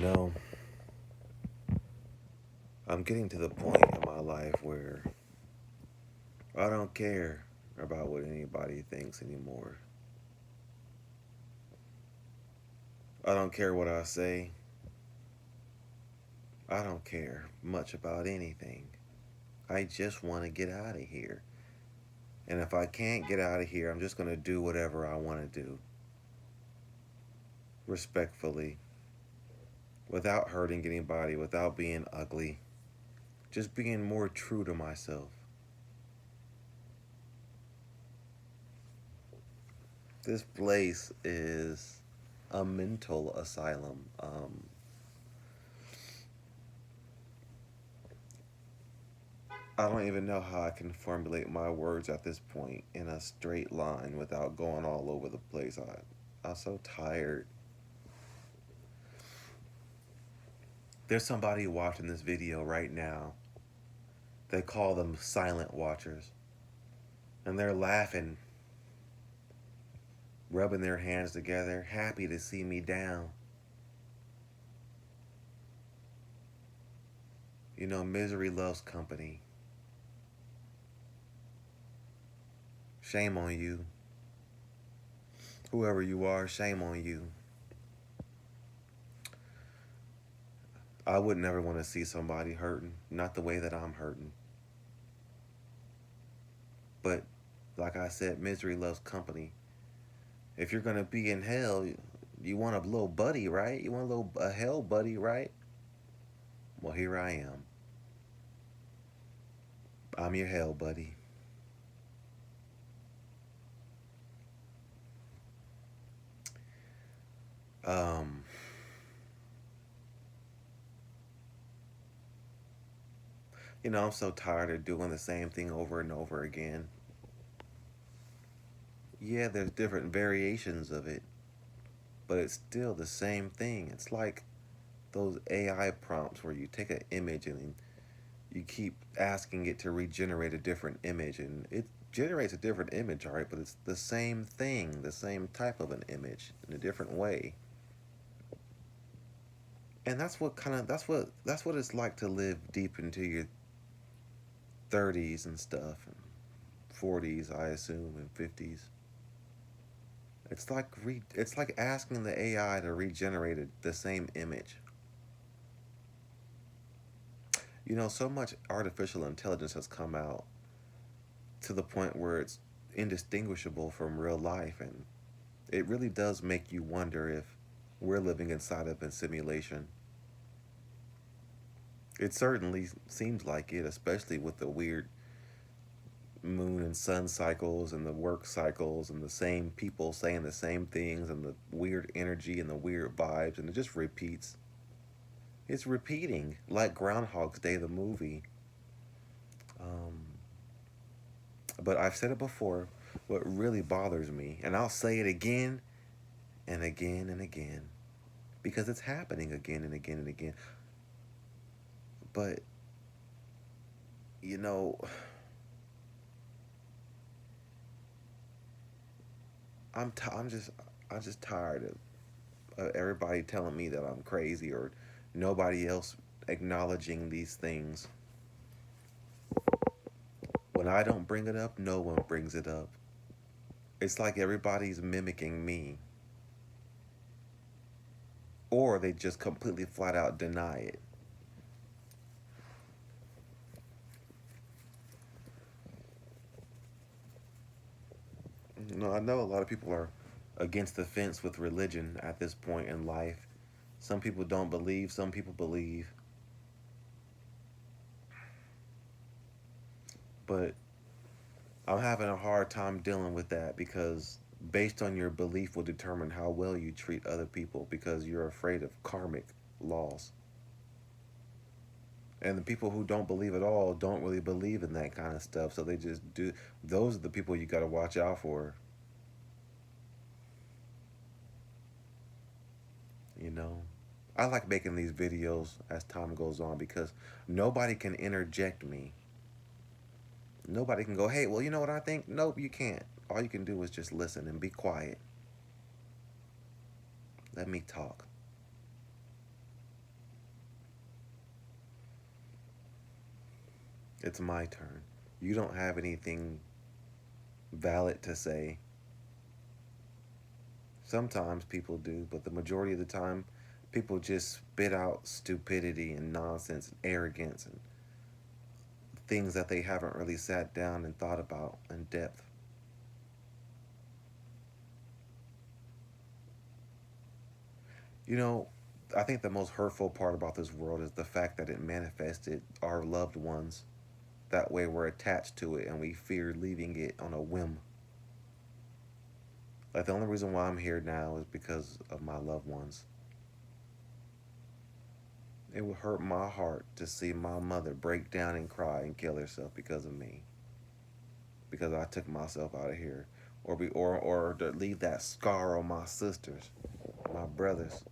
know, I'm getting to the point in my life where I don't care about what anybody thinks anymore. I don't care what I say. I don't care much about anything. I just want to get out of here. And if I can't get out of here, I'm just going to do whatever I want to do, respectfully, without hurting anybody, without being ugly, just being more true to myself. This place is a mental asylum. I don't even know how I can formulate my words at this point in a straight line without going all over the place. I'm so tired. There's somebody watching this video right now. They call them silent watchers. And they're laughing, rubbing their hands together, happy to see me down. You know, misery loves company. Shame on you. Whoever you are, shame on you. I would never want to see somebody hurting, not the way that I'm hurting. But like I said, misery loves company. If you're gonna be in hell, you want a little buddy, right? You want a hell buddy, right? Well, here I am. I'm your hell buddy. Um, I'm so tired of doing the same thing over and over again. Yeah, there's different variations of it, but it's still the same thing. It's like those AI prompts where you take an image and you keep asking it to regenerate a different image, and it generates a different image, all right, but it's the same thing, the same type of an image in a different way. And that's what it's like to live deep into your 30s and stuff, and 40s, I assume, and 50s. It's like asking the AI to regenerate the same image. So much artificial intelligence has come out to the point where it's indistinguishable from real life, and it really does make you wonder if we're living inside of a simulation. It certainly seems like it, especially with the weird moon and sun cycles and the work cycles and the same people saying the same things and the weird energy and the weird vibes, and it just repeats. It's repeating like Groundhog's Day, the movie. Um, but I've said it before, what really bothers me, and I'll say it again and again and again, because it's happening again and again and again. But, you know, I'm just tired of everybody telling me that I'm crazy, or nobody else acknowledging these things. When I don't bring it up, no one brings it up. It's like everybody's mimicking me, or they just completely flat out deny it. I know a lot of people are against the fence with religion at this point in life. Some people don't believe, some people believe. But I'm having a hard time dealing with that, because based on your belief will determine how well you treat other people, because you're afraid of karmic laws. And the people who don't believe at all don't really believe in that kind of stuff, so they just do. Those are the people you got to watch out for, you know. I like making these videos as time goes on, because nobody can interject me. Nobody can go, hey, well, you know what I think? Nope, you can't. All you can do is just listen and be quiet. Let me talk. It's my turn. You don't have anything valid to say. Sometimes people do, but the majority of the time, people just spit out stupidity and nonsense and arrogance and things that they haven't really sat down and thought about in depth. You know, I think the most hurtful part about this world is the fact that it manifested our loved ones. That way we're attached to it and we fear leaving it on a whim. Like the only reason why I'm here now is because of my loved ones. It would hurt my heart to see my mother break down and cry and kill herself because of me. Because I took myself out of here. Or to leave that scar on my sisters, my brothers.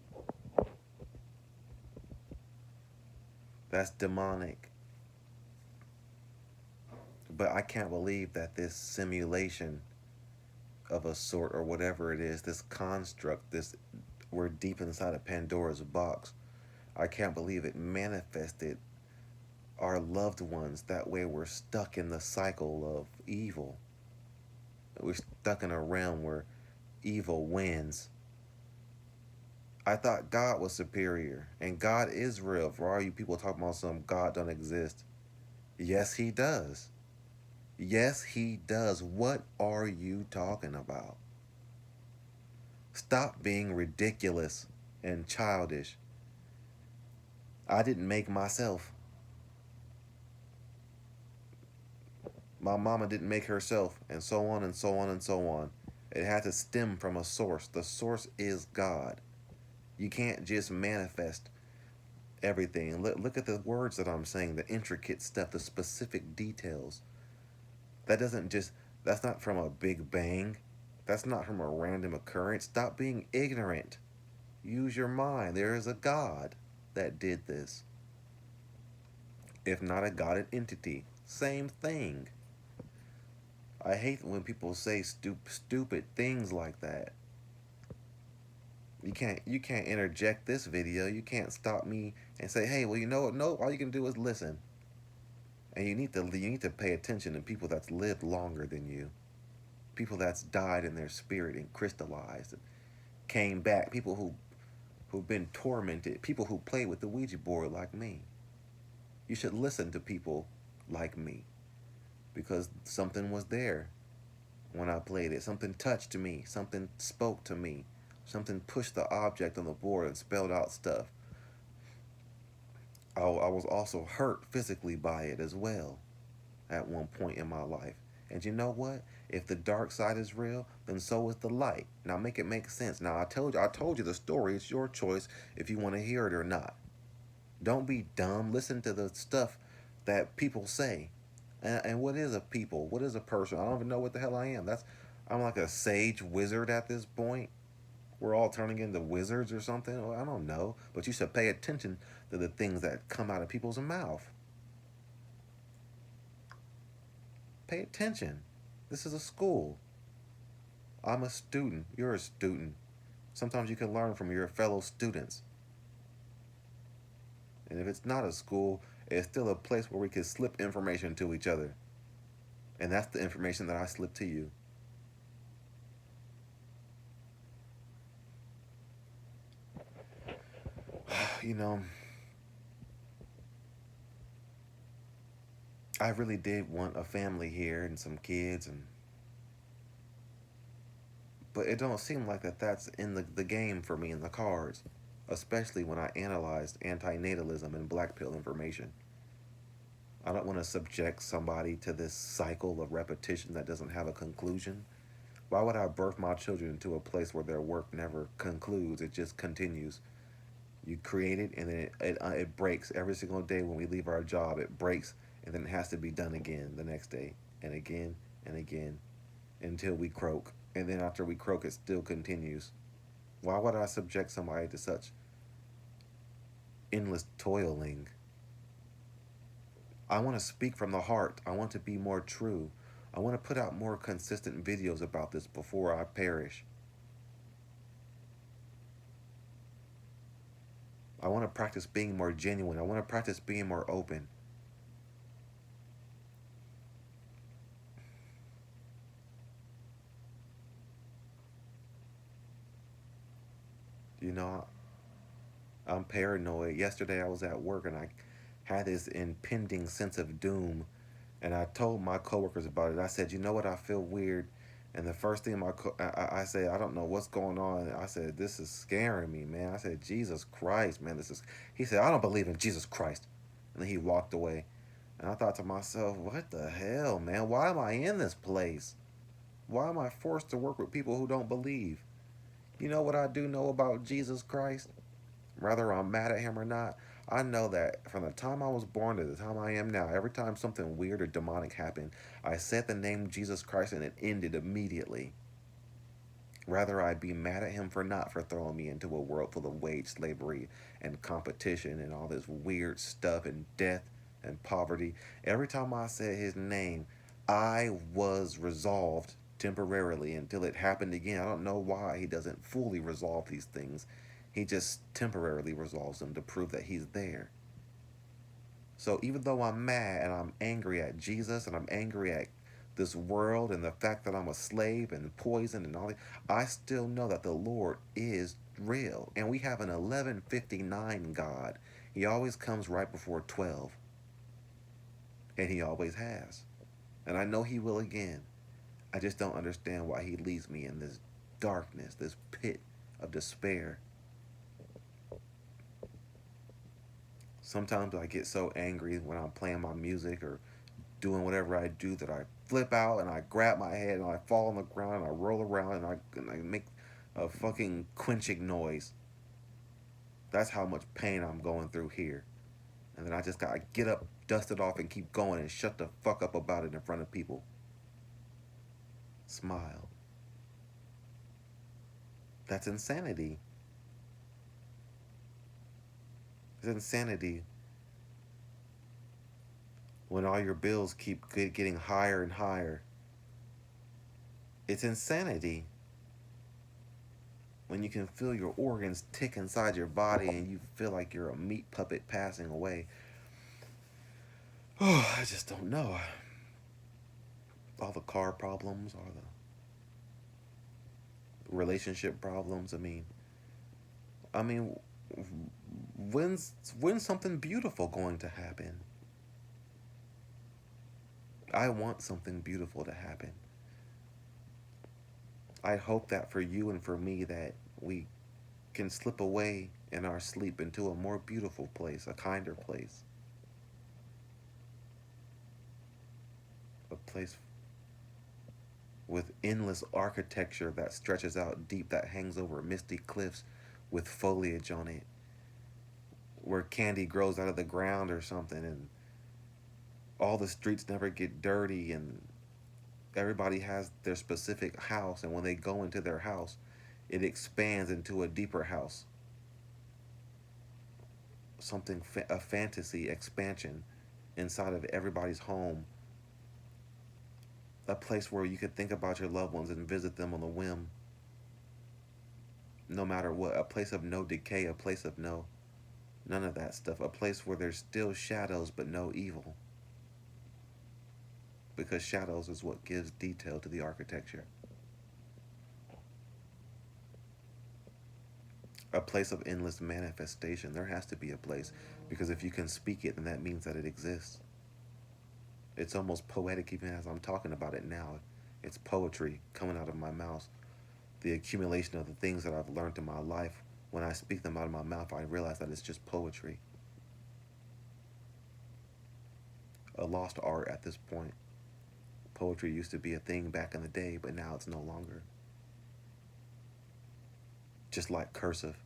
That's demonic. But I can't believe that this simulation of a sort or whatever it is, this construct, this we're deep inside of Pandora's box. I can't believe it manifested our loved ones. That way we're stuck in the cycle of evil. We're stuck in a realm where evil wins. I thought God was superior, and God is real. For all you people talking about some God don't exist, yes, He does. Yes, He does. What are you talking about? Stop being ridiculous and childish. I didn't make myself. My mama didn't make herself, and so on and so on and so on. It had to stem from a source. The source is God. You can't just manifest everything. Look at the words that I'm saying, the intricate stuff, the specific details. That doesn't just, that's not from a big bang. That's not from a random occurrence. Stop being ignorant. Use your mind. There is a God that did this. If not a God, an entity. Same thing. I hate when people say stupid things like that. You can't interject this video. You can't stop me and say, "Hey, well, you know what? No, all you can do is listen." And you need to pay attention to people that's lived longer than you. People that's died in their spirit and crystallized and came back. People who've been tormented. People who play with the Ouija board like me. You should listen to people like me because something was there when I played it. Something touched me. Something spoke to me. Something pushed the object on the board and spelled out stuff. I was also hurt physically by it as well at one point in my life. And you know what? If the dark side is real, then so is the light. Now make it make sense. Now I told you the story. It's your choice if you want to hear it or not. Don't be dumb. Listen to the stuff that people say. And what is a people? What is a person? I don't even know what the hell I am. I'm like a sage wizard at this point. We're all turning into wizards or something. Well, I don't know. But you should pay attention to the things that come out of people's mouth. Pay attention. This is a school. I'm a student. You're a student. Sometimes you can learn from your fellow students. And if it's not a school, it's still a place where we can slip information to each other. And that's the information that I slip to you. You know, I really did want a family here and some kids, but it don't seem like that's in the game for me in the cards, especially when I analyzed antinatalism and black pill information. I don't want to subject somebody to this cycle of repetition that doesn't have a conclusion. Why would I birth my children into a place where their work never concludes? It just continues. You create it and then it breaks every single day when we leave our job. It breaks and then it has to be done again the next day and again and again until we croak. And then after we croak, it still continues. Why would I subject somebody to such endless toiling? I want to speak from the heart. I want to be more true. I want to put out more consistent videos about this before I perish. I want to practice being more genuine. I want to practice being more open. You know, I'm paranoid. Yesterday I was at work and I had this impending sense of doom, and I told my coworkers about it. I said, you know what, I feel weird. And the first thing I said, I don't know what's going on. I said, this is scaring me, man. I said, Jesus Christ, man, this is. He said, I don't believe in Jesus Christ, and then he walked away. And I thought to myself, what the hell, man? Why am I in this place? Why am I forced to work with people who don't believe? You know what I do know about Jesus Christ? Whether I'm mad at him or not, I know that from the time I was born to the time I am now, every time something weird or demonic happened, I said the name Jesus Christ and it ended immediately. Rather I be mad at him for not for throwing me into a world full of wage slavery and competition and all this weird stuff and death and poverty. Every time I said his name, I was resolved temporarily until it happened again. I don't know why he doesn't fully resolve these things. He just temporarily resolves them to prove that he's there. So even though I'm mad and I'm angry at Jesus and I'm angry at this world and the fact that I'm a slave and poison and all that, I still know that the Lord is real. And we have an 11:59 God. He always comes right before 12. And he always has. And I know he will again. I just don't understand why he leaves me in this darkness, this pit of despair. Sometimes I get so angry when I'm playing my music or doing whatever I do that I flip out and I grab my head and I fall on the ground and I roll around and I make a fucking quenching noise. That's how much pain I'm going through here. And then I just gotta get up, dust it off, and keep going and shut the fuck up about it in front of people. Smile. That's insanity. It's insanity when all your bills keep getting higher and higher. It's insanity when you can feel your organs tick inside your body and you feel like you're a meat puppet passing away. Oh, I just don't know. All the car problems, all the relationship problems. I mean, when's something beautiful going to happen? I want something beautiful to happen. I hope that for you and for me that we can slip away in our sleep into a more beautiful place, a kinder place, a place with endless architecture that stretches out deep, that hangs over misty cliffs with foliage on it, where candy grows out of the ground or something, and all the streets never get dirty, and everybody has their specific house, and when they go into their house, it expands into a deeper house, something a fantasy expansion inside of everybody's home, a place where you could think about your loved ones and visit them on a whim, no matter what, a place of no decay, a place of none of that stuff, a place where there's still shadows but no evil, because shadows is what gives detail to the architecture. A place of endless manifestation. There has to be a place, because if you can speak it, then that means that it exists. It's almost poetic even as I'm talking about it now. It's poetry coming out of my mouth. The accumulation of the things that I've learned in my life. When I speak them out of my mouth, I realize that it's just poetry. A lost art at this point. Poetry used to be a thing back in the day, but now it's no longer. Just like cursive.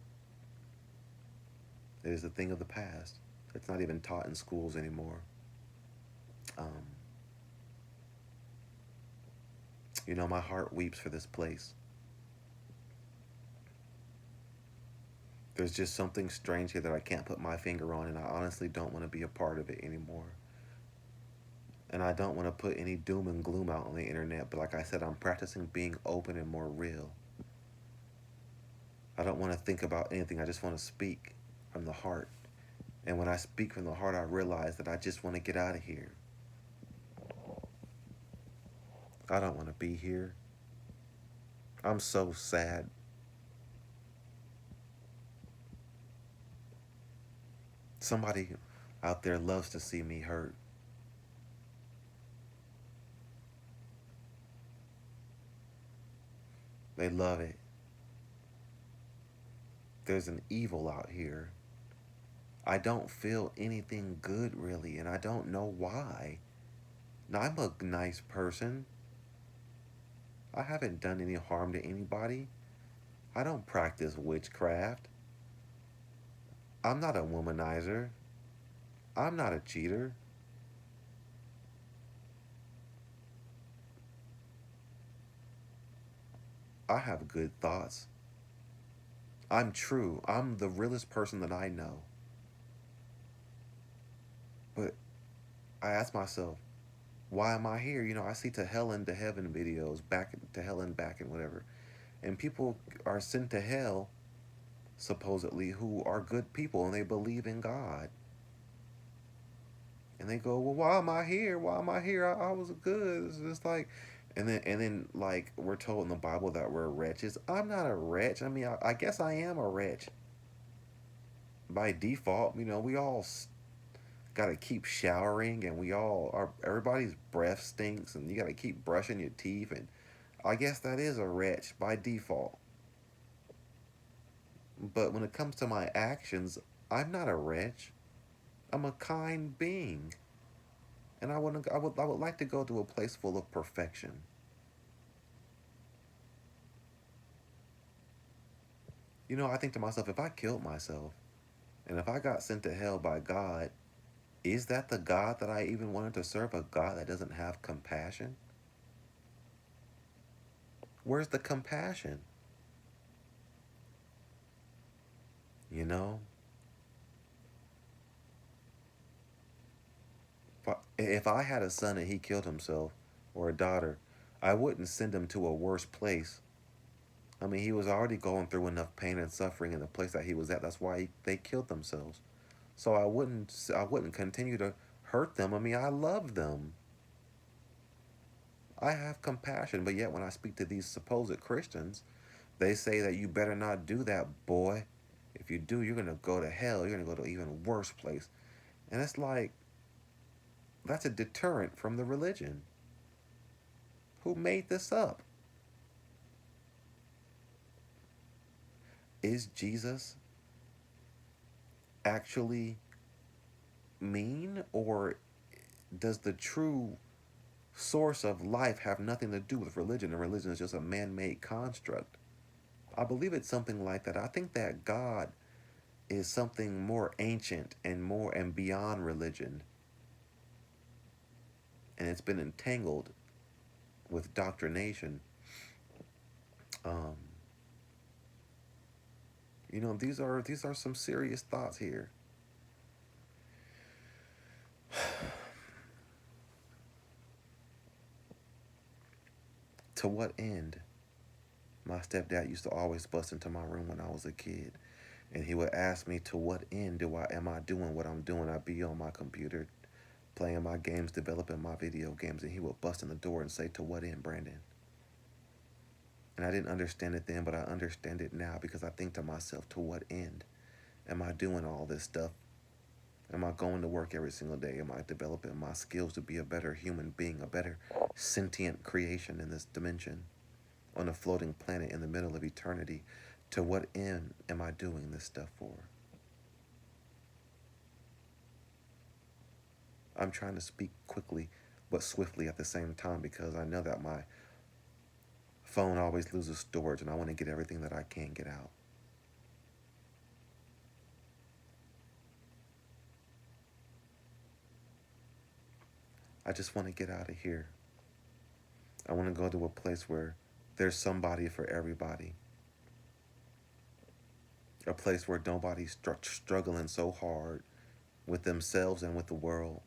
It is a thing of the past. It's not even taught in schools anymore. Um, my heart weeps for this place. There's just something strange here that I can't put my finger on, and I honestly don't want to be a part of it anymore. And I don't want to put any doom and gloom out on the internet, but like I said, I'm practicing being open and more real. I don't want to think about anything, I just want to speak from the heart. And when I speak from the heart, I realize that I just want to get out of here. I don't want to be here. I'm so sad. Somebody out there loves to see me hurt. They love it. There's an evil out here. I don't feel anything good really, and I don't know why. Now, I'm a nice person. I haven't done any harm to anybody. I don't practice witchcraft. I'm not a womanizer. I'm not a cheater. I have good thoughts. I'm true. I'm the realest person that I know. But I ask myself, why am I here? You know, I see to hell and to heaven videos, back to hell and back and whatever. And people are sent to hell, supposedly, who are good people and they believe in God. And they go, well, why am I here? Why am I here? I was good. It's just like, and then like we're told in the Bible that we're wretches. I'm not a wretch. I mean, I guess I am a wretch by default. You know, we all got to keep showering, and we all are. Everybody's breath stinks, and you got to keep brushing your teeth. And I guess that is a wretch by default. But when it comes to my actions, I'm not a wretch. I'm a kind being, and I would like to go to a place full of perfection. You know, I think to myself, if I killed myself and if I got sent to hell by God, is that the God that I even wanted to serve? A God that doesn't have compassion? Where's the compassion? You know? If I had a son and he killed himself, or a daughter, I wouldn't send him to a worse place. I mean, he was already going through enough pain and suffering in the place that he was at. That's why they killed themselves. So I wouldn't continue to hurt them. I mean, I love them. I have compassion, but yet when I speak to these supposed Christians, they say that you better not do that, boy. If you do, you're going to go to hell. You're going to go to an even worse place. And it's like, that's a deterrent from the religion. Who made this up? Is Jesus actually mean, or does the true source of life have nothing to do with religion, and religion is just a man made construct? I believe it's something like that. I think that God is something more ancient and more and beyond religion, and it's been entangled with doctrination. Um, you know, these are some serious thoughts here. To what end? My stepdad used to always bust into my room when I was a kid, and he would ask me, to what end do I am I doing what I'm doing? I'd be on my computer playing my games, developing my video games, and he would bust in the door and say, to what end, Brandon? And I didn't understand it then, but I understand it now, because I think to myself, to what end am I doing all this stuff? Am I going to work every single day? Am I developing my skills to be a better human being, a better sentient creation in this dimension, on a floating planet in the middle of eternity? To what end am I doing this stuff for? I'm trying to speak quickly but swiftly at the same time, because I know that my phone always loses storage and I want to get everything that I can get out. I just want to get out of here. I want to go to a place where there's somebody for everybody. A place where nobody's struggling so hard with themselves and with the world.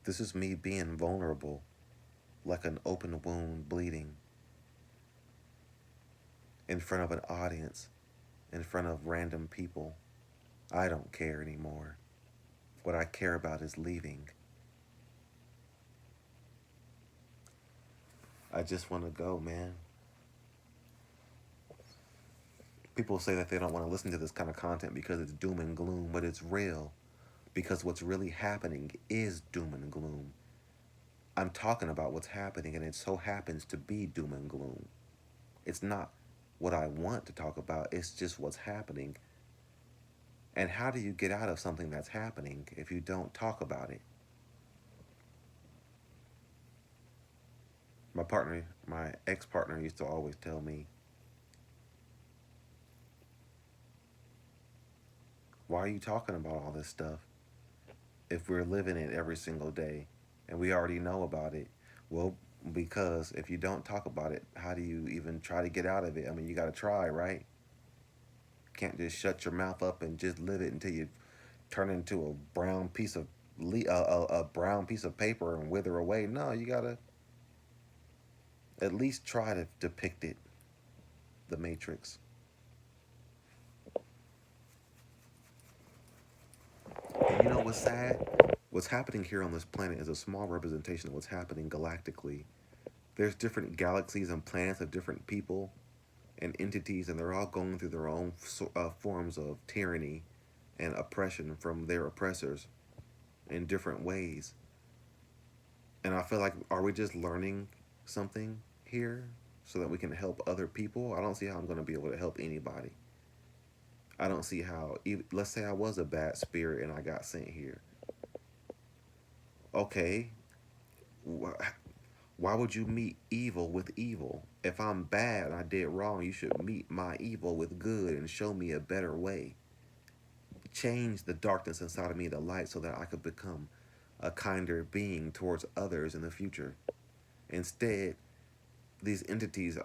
This is me being vulnerable, like an open wound bleeding, in front of an audience, in front of random people. I don't care anymore. What I care about is leaving. I just want to go, man. People say that they don't want to listen to this kind of content because it's doom and gloom, but it's real because what's really happening is doom and gloom. I'm talking about what's happening, and it so happens to be doom and gloom. It's not what I want to talk about, it's just what's happening. And how do you get out of something that's happening if you don't talk about it? My ex partner used to always tell me, why are you talking about all this stuff if we're living it every single day and we already know about it? Well, because if you don't talk about it, how do you even try to get out of it? I mean, you got to try, right? You can't just shut your mouth up and just live it until you turn into a brown piece of a brown piece of paper and wither away. No, you got to at least try to depict it, the Matrix. And you know what's sad? What's happening here on this planet is a small representation of what's happening galactically. There's different galaxies and planets of different people and entities, and they're all going through their own forms of tyranny and oppression from their oppressors in different ways. And I feel like, are we just learning something here so that we can help other people? I don't see how I'm going to be able to help anybody. I don't see how, let's say I was a bad spirit and I got sent here. Okay, why would you meet evil with evil? If I'm bad and I did wrong, you should meet my evil with good and show me a better way. Change the darkness inside of me to light so that I could become a kinder being towards others in the future. Instead, these entities